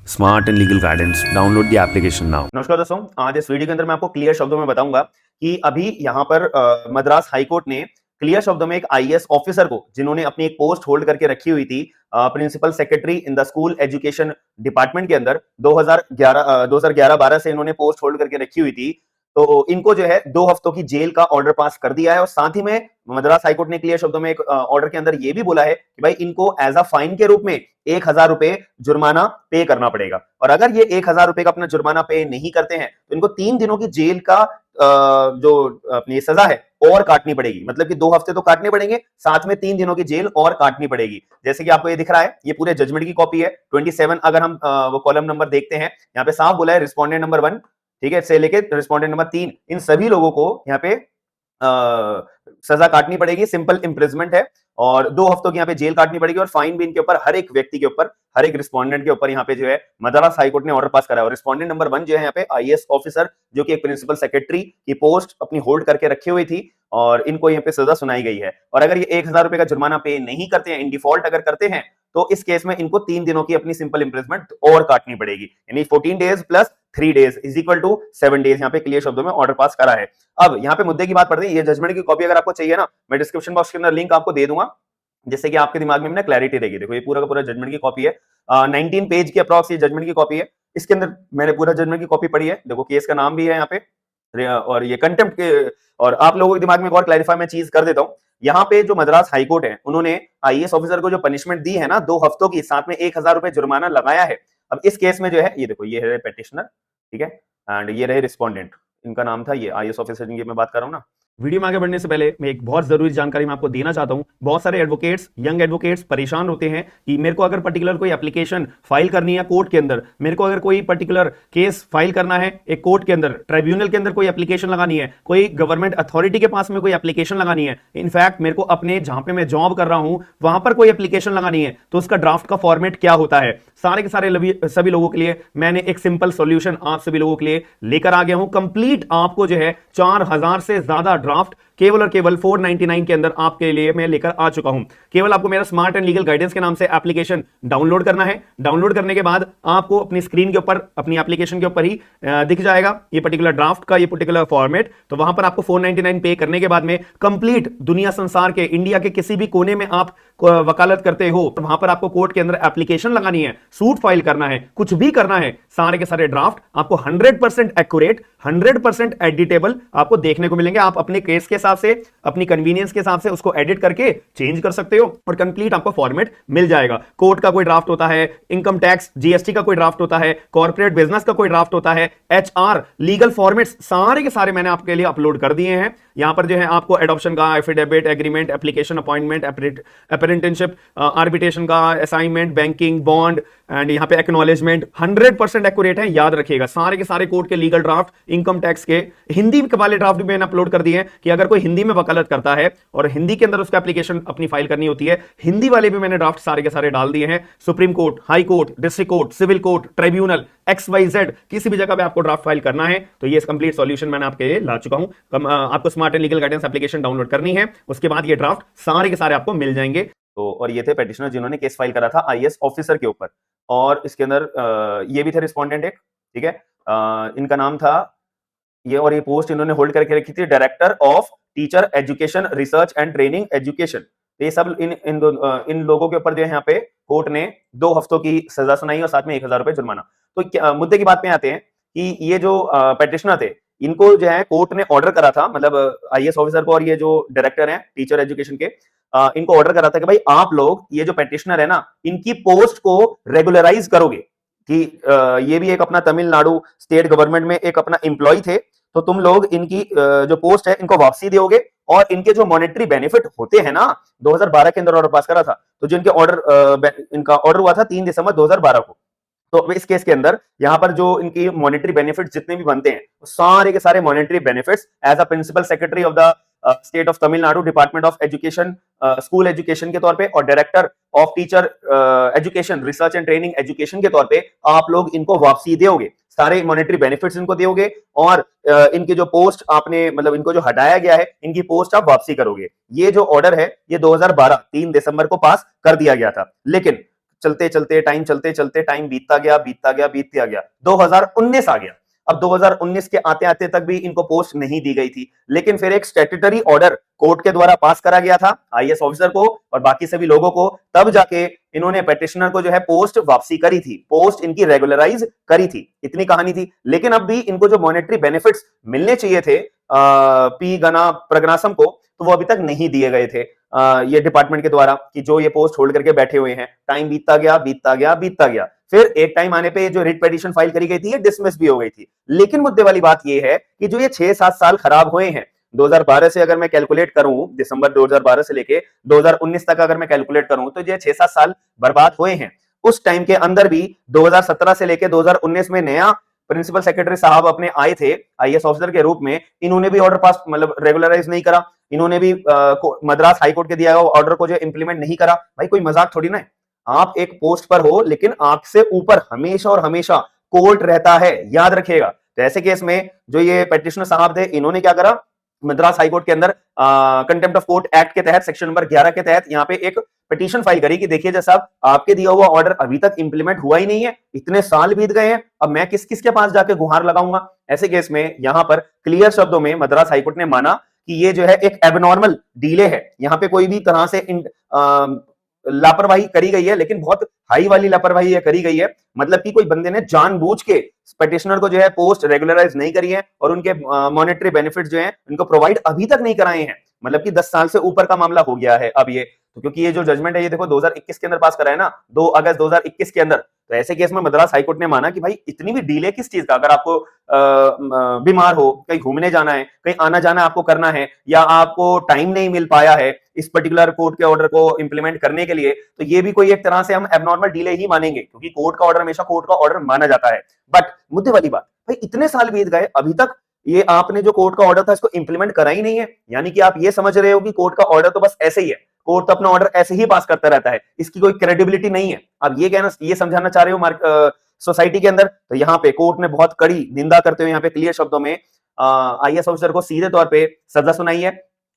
Smart and legal guidance download the application now. नमस्कार दोस्तों, आज इस वीडियो के अंदर मैं आपको क्लियर शब्दों में बताऊंगा कि अभी यहाँ पर मद्रास हाईकोर्ट ने क्लियर शब्दों में एक आईएएस ऑफिसर को, जिन्होंने अपनी एक पोस्ट होल्ड करके रखी हुई थी principal secretary in the school education department के अंदर 2011-12 से इन्होंने पोस्ट होल्ड करके रखी हुई थी, तो इनको जो है 2 हफ्तों की जेल का ऑर्डर पास कर दिया है। और साथ ही में मद्रास हाईकोर्ट ने क्लियर शब्दों में एक ऑर्डर के अंदर यह भी बोला है कि भाई इनको एज अ फाइन के रूप में 1000 रुपए जुर्माना पे करना पड़ेगा। और अगर ये 1000 रुपए का अपना जुर्माना पे नहीं करते हैं तो इनको 3 दिनों की जेल का जो अपनी सजा है और काटनी पड़ेगी। मतलब कि 2 हफ्ते तो काटने पड़ेंगे, साथ में 3 दिनों की जेल और काटनी पड़ेगी। जैसे कि आपको ये दिख रहा है, ये पूरे जजमेंट की कॉपी है 27। अगर हम वो कॉलम नंबर देखते हैं, यहाँ पे साफ बोला है रिस्पोंडेंट नंबर 1, ठीक है, से लेके रिस्पोंडेंट नंबर 3, इन सभी लोगों को यहाँ पे सजा काटनी पड़ेगी। सिंपल इंप्रिजमेंट है और 2 हफ्तों की यहाँ पे जेल काटनी पड़ेगी और फाइन भी इनके ऊपर, हर एक व्यक्ति के ऊपर, हर एक रिस्पोंडेंट के ऊपर यहाँ पे जो है मद्रास हाईकोर्ट ने ऑर्डर पास करा है। और रिस्पोंडेंट नंबर 1 जो है यहाँ पे आईएएस ऑफिसर, जो कि एक प्रिंसिपल सेक्रेटरी की पोस्ट अपनी होल्ड करके रखी हुई थी, और इनको यहाँ पे सजा सुनाई गई है। और अगर ये 1000 रुपए का जुर्माना पे नहीं करते हैं, इन डिफॉल्ट अगर करते हैं, तो इस केस में इनको 3 दिनों की अपनी सिंपल इंप्रिजमेंट और काटनी पड़ेगी। यानी 14 days plus 3 days is equal to 7 days यहाँ पे क्लियर शब्दों में ऑर्डर पास करा है। अब यहाँ पे मुद्दे की बात पड़ती है, ये जजमेंट की कॉपी अगर आपको चाहिए ना, मैं डिस्क्रिप्शन बॉक्स के अंदर लिंक आपको दे दूंगा, जिससे कि आपके दिमाग में ना क्लैरिटी रहेगी। देखो ये पूरा का पूरा जजमेंट की कॉपी है, 19 पेज की अप्रॉक्स ये जजमेंट की कॉपी है। इसके अंदर मैंने पूरा जजमेंट की कॉपी पढ़ी है। देखो केस का नाम भी है यहाँ पे, और ये कंटेम्प्ट के, और आप लोगों के दिमाग में एक और क्लैरिफाई मैं चीज कर देता हूँ। यहाँ पे जो मद्रास हाईकोर्ट है, उन्होंने आईएएस ऑफिसर को जो पनिशमेंट दी है ना 2 हफ्तों की, साथ में 1000 रुपए जुर्माना लगाया है। अब इस केस में जो है, ये देखो, ये है पेटिशनर, ठीक है, एंड ये रहे रिस्पोंडेंट, इनका नाम था ये आईएएस ऑफिसर जिनकी मैं बात कर रहा हूँ ना। वीडियो में आगे बढ़ने से पहले मैं एक बहुत जरूरी जानकारी मैं आपको देना चाहता हूं। बहुत सारे एडवोकेट्स, यंग एडवोकेट्स परेशान होते हैं कि मेरे को अगर पर्टिकुलर कोई एप्लीकेशन फाइल करनी है कोर्ट के अंदर, मेरे को अगर कोई पर्टिकुलर केस फाइल करना है एक कोर्ट के अंदर, ट्राइब्यूनल के अंदर कोई एप्लीकेशन लगानी है, कोई गवर्नमेंट अथॉरिटी के पास में कोई एप्लीकेशन लगानी है, इनफैक्ट मेरे को अपने जहां पे मैं जॉब कर रहा हूं वहां पर कोई एप्लीकेशन लगानी है, तो उसका ड्राफ्ट का फॉर्मेट क्या होता है, सारे के सारे सभी लोगों के लिए मैंने एक सिंपल सॉल्यूशन आप सभी लोगों के लिए लेकर आ गया हूं। कंप्लीट आपको जो है 4000 से ज्यादा ड्राफ्ट केवल और केवल 499 के अंदर आपके लिए मैं लेकर आ चुका हूं। केवल आपको मेरा स्मार्ट एंड लीगल गाइडेंस के नाम से एप्लीकेशन डाउनलोड करना है। डाउनलोड करने के बाद आपको अपनी स्क्रीन के ऊपर, अपनी एप्लीकेशन के ऊपर ही दिख जाएगा ये पर्टिकुलर ड्राफ्ट का ये पर्टिकुलर फॉर्मेट। तो वहां पर आपको 499 पे करने के बाद में कंप्लीट दुनिया संसार के, इंडिया के किसी भी कोने में आप वकालत करते हो, वहां पर आपको कोर्ट के अंदर एप्लीकेशन लगानी है, सूट फाइल करना है, कुछ भी करना है, सारे के सारे ड्राफ्ट आपको 100% एक्यूरेट, 100% एडिटेबल आपको देखने को मिलेंगे। आप अपने केस के हिसाब से, अपनी कन्वीनियंस के हिसाब से उसको एडिट करके चेंज कर सकते हो और कंप्लीट आपको फॉर्मेट मिल जाएगा। कोर्ट का कोई ड्राफ्ट होता है, इनकम टैक्स जीएसटी का कोई ड्राफ्ट होता है, कॉर्पोरेट बिजनेस का कोई ड्राफ्ट होता है, एचआर लीगल फॉर्मेट्स सारे के सारे मैंने आपके लिए अपलोड कर दिए हैं। यहां पर जो है आपको एडॉप्शन का, affidavit, agreement, application, appointment, apprenticeship, arbitration का, असाइनमेंट, बैंकिंग, बॉन्ड एंड यहाँ पे एक्नॉलेजमेंट 100% एक्यूरेट है। याद रखिएगा सारे के सारे कोर्ट के लीगल ड्राफ्ट, इनकम टैक्स के हिंदी वाले ड्राफ्ट भी मैंने अपलोड कर दिए हैं कि अगर कोई हिंदी में वकालत करता है और हिंदी के अंदर उसका एप्लीकेशन अपनी फाइल करनी होती है, हिंदी वाले भी मैंने ड्राफ्ट सारे के सारे डाल दिए हैं। Supreme court, high court, district court, civil court, tribunal, XYZ, किसी भी जगह पे आपको ड्राफ्ट फाइल करना है तो ये कंप्लीट सॉल्यूशन मैंने आपके लिए ला चुका हूं। आपको smart and legal guidance application download करनी है, उसके बाद ये ड्राफ्ट सारे के सारे आपको मिल जाएंगे। तो और ये थे पेटिशनर जिन्होंने केस फाइल करा था आईएएस ऑफिसर के ऊपर, और इसके अंदर ये भी थे रिस्पोंडेंट एक, ठीक है, इनका नाम था ये, और ये पोस्ट इन्होंने होल्ड करके रखी थी director of teacher education research and training education. ये सब इन लोगों के ऊपर जो है यहाँ पे कोर्ट ने 2 हफ्तों की सजा सुनाई और साथ में 1000 रुपए जुर्माना। तो मुद्दे की बात में आते हैं कि ये जो पेटिशनर थे, इनको जो है कोर्ट ने ऑर्डर करा था, मतलब आईएएस ऑफिसर को और ये जो डायरेक्टर हैं टीचर एजुकेशन के, इनको ऑर्डर करा था कि भाई आप लोग ये जो पेटिशनर है ना, इनकी पोस्ट को रेगुलराइज करोगे कि ये भी एक अपना तमिलनाडु स्टेट गवर्नमेंट में एक अपना एम्प्लॉय थे, तो तुम लोग इनकी जो पोस्ट है इनको वापसी दोगे, और इनके जो मॉनेटरी बेनिफिट होते हैं ना, 2012 के अंदर ऑर्डर पास करा था, तो जो इनके इनका ऑर्डर हुआ था 3 दिसंबर 2012 को। तो इस केस के अंदर यहाँ पर जो इनकी मॉनेटरी बेनिफिट्स जितने भी बनते हैं, सारे के सारे monetary benefits as a principal secretary of the state of Tamil Nadu department of education, school education के तौर पे, और director of teacher education research and training education के तौर पे आप लोग इनको वापसी दोगे, सारे मॉनेटरी बेनिफिट्स इनको दोगे, और इनकी जो पोस्ट आपने, मतलब इनको जो हटाया गया है, इनकी पोस्ट आप वापसी करोगे। ये जो ऑर्डर है ये 2012 3 दिसंबर को पास कर दिया गया था। लेकिन चलते चलते टाइम बीतता गया 2019 आ गया। अब 2019 के आते आते तक भी इनको पोस्ट नहीं दी गई थी, लेकिन फिर एक स्टैट्यूटरी ऑर्डर कोर्ट के द्वारा पास करा गया था आईएएस ऑफिसर को और बाकी सभी लोगों को, तब जाके इन्होंने पेटिशनर को जो है पोस्ट वापसी करी थी, पोस्ट इनकी रेगुलराइज करी थी, इतनी कहानी थी। लेकिन अब भी इनको जो मॉनेटरी बेनिफिट्स मिलने चाहिए थे पी गना प्रगनासम को, तो वो अभी तक नहीं दिए गए थे ये डिपार्टमेंट के द्वारा, कि जो ये पोस्ट होल्ड करके बैठे हुए हैं। टाइम बीतता गया, फिर एक टाइम आने पे जो रिट पिटीशन फाइल करी गई थी ये डिसमिस भी हो गई थी। लेकिन मुद्दे वाली बात ये है कि जो ये 6-7 साल खराब हुए हैं, 2012 से अगर मैं कैलकुलेट करूं, दिसंबर 2012 से लेके 2019 तक अगर मैं कैलकुलेट करूं, तो ये 6-7 साल बर्बाद हुए हैं। उस टाइम के अंदर भी 2017 से लेके 2019 में नया प्रिंसिपल सेक्रेटरी साहब अपने आए थे आईएएस ऑफिसर के रूप में, इन्होंने भी ऑर्डर पास मतलब रेगुलराइज नहीं करा, इन्होंने भी मद्रास हाईकोर्ट के दिया हुआ ऑर्डर को जो इंप्लीमेंट नहीं करा। भाई कोई मजाक थोड़ी ना है, आप एक पोस्ट पर हो लेकिन आपसे ऊपर हमेशा और हमेशा कोर्ट रहता है, याद रखिएगा। तो ऐसे केस में जो ये पेटिशनर साहब थे, इन्होंने क्या करा, मद्रास हाईकोर्ट के अंदर कंटेम्प्ट ऑफ कोर्ट एक्ट के तहत सेक्शन नंबर 11 के तहत यहाँ पे एक पिटीशन फाइल करी कि देखिए जज साहब, आपके दिया हुआ ऑर्डर अभी तक इंप्लीमेंट हुआ ही नहीं है, इतने साल बीत गए हैं, अब मैं किस किस के पास जाके गुहार लगाऊंगा। ऐसे केस में यहाँ पर क्लियर शब्दों में मद्रास हाईकोर्ट ने माना कि ये जो है एक एबनॉर्मल डिले है, यहाँ पे कोई भी तरह से लापरवाही करी गई है, लेकिन बहुत हाई वाली लापरवाही है करी गई है। मतलब कि कोई बंदे ने जानबूझ के पेटिशनर को जो है पोस्ट रेगुलराइज नहीं करी है और उनके मॉनेटरी बेनिफिट जो है उनको प्रोवाइड अभी तक नहीं कराए हैं। मतलब कि 10 साल से ऊपर का मामला हो गया है अब ये, तो क्योंकि ये जो जजमेंट है ये देखो 2021 के अंदर पास करा है ना, 2 अगस्त 2021 के अंदर। तो ऐसे केस में मद्रास हाईकोर्ट ने माना कि भाई इतनी भी डिले किस चीज का, अगर आपको बीमार हो, कहीं घूमने जाना है, कहीं आना जाना आपको करना है, या आपको टाइम नहीं मिल पाया है इस पर्टिकुलर कोर्ट के ऑर्डर को इंप्लीमेंट करने के लिए, तो ये भी कोई एक तरह से हम एबनॉर्मल डिले ही मानेंगे, क्योंकि कोर्ट का ऑर्डर हमेशा कोर्ट का ऑर्डर माना जाता है। बट मुद्दे वाली बात, भाई इतने साल बीत गए, अभी तक ये आपने जो कोर्ट का ऑर्डर था इसको इंप्लीमेंट करा ही नहीं है। यानी कि आप ये समझ रहे हो कि कोर्ट का ऑर्डर तो बस ऐसे ही है, कोर्ट तो अपना ऑर्डर ऐसे ही पास करता रहता है, इसकी कोई क्रेडिबिलिटी नहीं है। आप ये कहना, ये समझाना चाह रहे हो सोसाइटी के अंदर, तो यहाँ पे कोर्ट ने बहुत कड़ी निंदा करते हुए यहाँ पे क्लियर शब्दों में आईएएस ऑफिसर को सीधे तौर पे सजा सुनाई है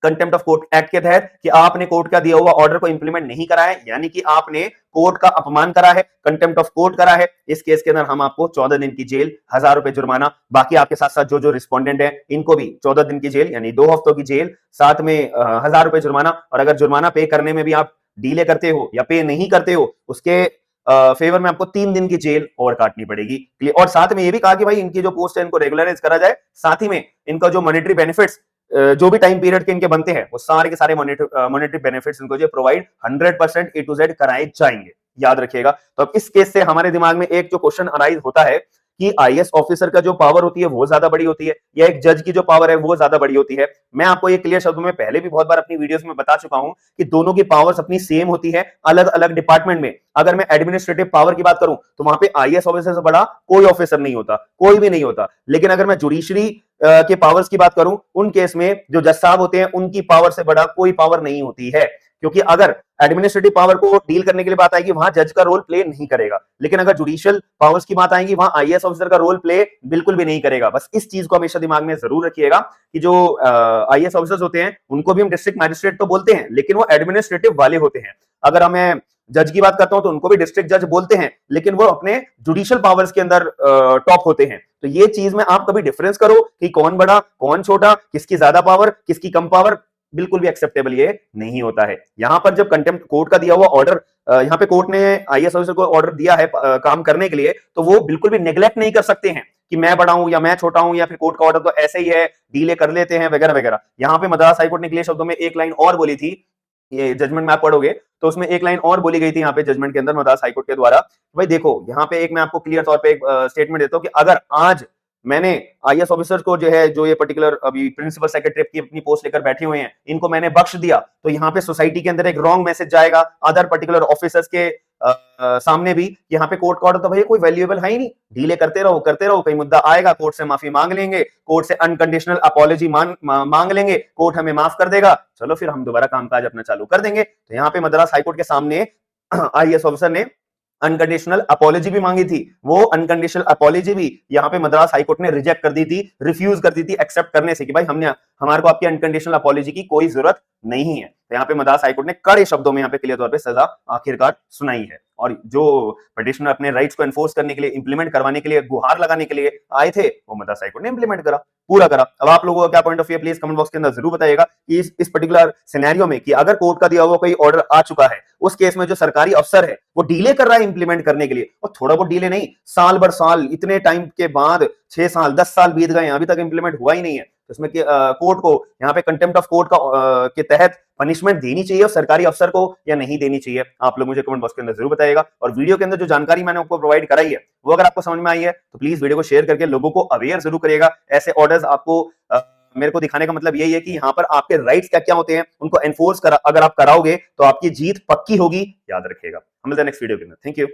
कंटेम्प्ट ऑफ कोर्ट एक्ट के तहत कि आपने कोर्ट का दिया हुआ ऑर्डर को इंप्लीमेंट नहीं करा है, यानी कि आपने कोर्ट का अपमान करा है, कंटेम्प्ट ऑफ कोर्ट करा है। इस केस के अंदर हम आपको 14 दिन की जेल, 1000 रुपए जुर्माना, बाकी आपके साथ साथ जो रिस्पोंडेंट है इनको भी 14 दिन की जेल यानी 2 हफ्तों की जेल, साथ में 1000 रुपए जुर्माना। और अगर जुर्माना पे करने में भी आप डिले करते हो या पे नहीं करते हो, उसके फेवर में आपको 3 दिन की जेल और काटनी पड़ेगी। और साथ में ये भी कहा कि भाई इनकी जो पोस्ट है इनको रेगुलराइज करा जाए, साथ ही में इनका जो मॉनेटरी बेनिफिट्स जो भी टाइम पीरियड के इनके बनते हैं वो सारे के सारे मॉनेटरी बेनिफिट्स इनको जो प्रोवाइड 100% ए टू जेड कराए जाएंगे, याद रखिएगा। तो अब इस केस से हमारे दिमाग में एक जो क्वेश्चन अराइज होता है कि आईएएस ऑफिसर का जो पावर होती है वो ज्यादा बड़ी होती है या एक जज की जो पावर है वो ज्यादा बड़ी होती है। मैं आपको ये क्लियर शब्दों में पहले भी बहुत बार अपनी वीडियोस में बता चुका हूं कि दोनों की पावर्स अपनी सेम होती है, अलग अलग डिपार्टमेंट में। अगर मैं एडमिनिस्ट्रेटिव पावर की बात करूं तो वहां पे आईएएस ऑफिसर से बड़ा कोई ऑफिसर नहीं होता, कोई भी नहीं होता। लेकिन अगर मैं जुडिशरी के पावर्स की बात करूं, उन केस में जो जज साहब होते हैं उनकी पावर से बड़ा कोई पावर नहीं होती है, क्योंकि अगर एडमिनिस्ट्रेटिव पावर को डील करने के लिए बात आएगी वहां जज का रोल प्ले नहीं करेगा, लेकिन अगर जुडिशियल पावर्स की बात आएगी वहां आईएएस ऑफिसर का रोल प्ले बिल्कुल भी नहीं करेगा। बस इस चीज को हमेशा दिमाग में जरूर रखिएगा कि जो आईएएस ऑफिसर्स होते हैं उनको भी हम डिस्ट्रिक्ट मैजिस्ट्रेट तो बोलते हैं, लेकिन वो एडमिनिस्ट्रेटिव वाले होते हैं। अगर हमें जज की बात करता हूं तो उनको भी डिस्ट्रिक्ट जज बोलते हैं, लेकिन वो अपने जुडिशियल पावर्स के अंदर टॉप होते हैं। तो ये चीज में आप कभी डिफरेंस करो कि कौन बड़ा कौन छोटा, किसकी ज्यादा पावर किसकी कम पावर, बिल्कुल भी एक्सेप्टेबल ये नहीं होता है। यहां पर जब कंटेम्प्ट कोर्ट का दिया हुआ ऑर्डर, यहां पे कोर्ट ने आईएएस ऑफिसर को ऑर्डर दिया है काम करने के लिए, तो वो बिल्कुल भी नेग्लेक्ट नहीं कर सकते हैं कि मैं बड़ा हूं या मैं छोटा हूं या फिर कोर्ट का ऑर्डर तो ऐसे ही है, डीले कर लेते हैं वगैरह वगैरह। यहां पे मद्रास हाईकोर्ट ने क्लियर शब्दों में एक लाइन और बोली थी, ये जजमेंट में आप पढ़ोगे तो उसमें एक लाइन और बोली गई थी यहाँ पे जजमेंट के अंदर मद्रास हाईकोर्ट के द्वारा। भाई देखो यहाँ पे एक मैं आपको क्लियर तौर पे एक स्टेटमेंट देता हूँ कि अगर आज मैंने आईएएस ऑफिसर को जो है, जो ये पर्टिकुलर अभी प्रिंसिपल सेक्रेटरी की अपनी पोस्ट लेकर बैठे हुए हैं, इनको मैंने बख्श दिया, तो यहाँ पे सोसाइटी के अंदर एक रॉन्ग मैसेज जाएगा अदर पर्टिकुलर ऑफिसर्स के सामने भी, यहाँ पे कोर्ट का ऑर्डर तो भाई कोई वैल्यूएबल है ही नहीं, डीले करते रहो कहीं मुद्दा आएगा कोर्ट से माफी मांग लेंगे, कोर्ट से अनकंडीशनल अपॉलॉजी मांग लेंगे, कोर्ट हमें माफ कर देगा, चलो फिर हम दोबारा कामकाज अपना चालू कर देंगे। तो यहाँ पे मद्रास हाईकोर्ट के सामने आईएएस ऑफिसर ने अनकंडीशनल अपॉलॉजी भी मांगी थी, वो अनकंडीशनल अपॉलॉजी भी यहाँ पे मद्रास हाईकोर्ट ने रिजेक्ट कर दी थी, रिफ्यूज कर दी थी एक्सेप्ट करने से कि भाई हमारे को आपकी अनकंडीशनल अपॉलॉजी की कोई जरूरत नहीं है। तो यहाँ पे मद्रास हाईकोर्ट ने कड़े शब्दों में यहाँ पे क्लियर तौर पे सजा आखिरकार सुनाई है। और जो पिटिशनर अपने राइट्स को एनफोर्स करने के लिए, इंप्लीमेंट करवाने के लिए, गुहार लगाने के लिए आए थे, वो मद्रास हाईकोर्ट ने इंप्लीमेंट करा, पूरा करा। अब आप लोगों का क्या point of view, please comment box के अंदर जरूर बताइएगा कि इस पर्टिकुलर सिनेरियो में कि अगर कोर्ट का दिया हुआ कोई ऑर्डर आ चुका है, उस केस में जो सरकारी अफसर है वो डिले कर रहा है इंप्लीमेंट करने के लिए, और थोड़ा बहुत डिले नहीं, साल भर साल, इतने टाइम के बाद 6 साल 10 साल बीत गए, अभी तक इंप्लीमेंट हुआ ही नहीं है, तो इसमें कोर्ट को यहाँ पे कंटेम्प्ट ऑफ कोर्ट का के तहत पनिशमेंट देनी चाहिए और सरकारी अफसर को या नहीं देनी चाहिए? आप लोग मुझे कमेंट बॉक्स के अंदर जरूर बताइएगा। और वीडियो के अंदर जो जानकारी मैंने आपको प्रोवाइड कराई है, वो अगर आपको समझ में आई है तो प्लीज वीडियो को शेयर करके लोगों को अवेयर जरूर करिएगा। ऐसे ऑर्डर्स आपको मेरे को दिखाने का मतलब यही है कि यहाँ पर आपके राइट्स क्या क्या होते हैं, उनको एनफोर्स अगर आप कराओगे तो आपकी जीत पक्की होगी, याद रखिएगा। हम मिलते हैं नेक्स्ट वीडियो के अंदर। Thank you.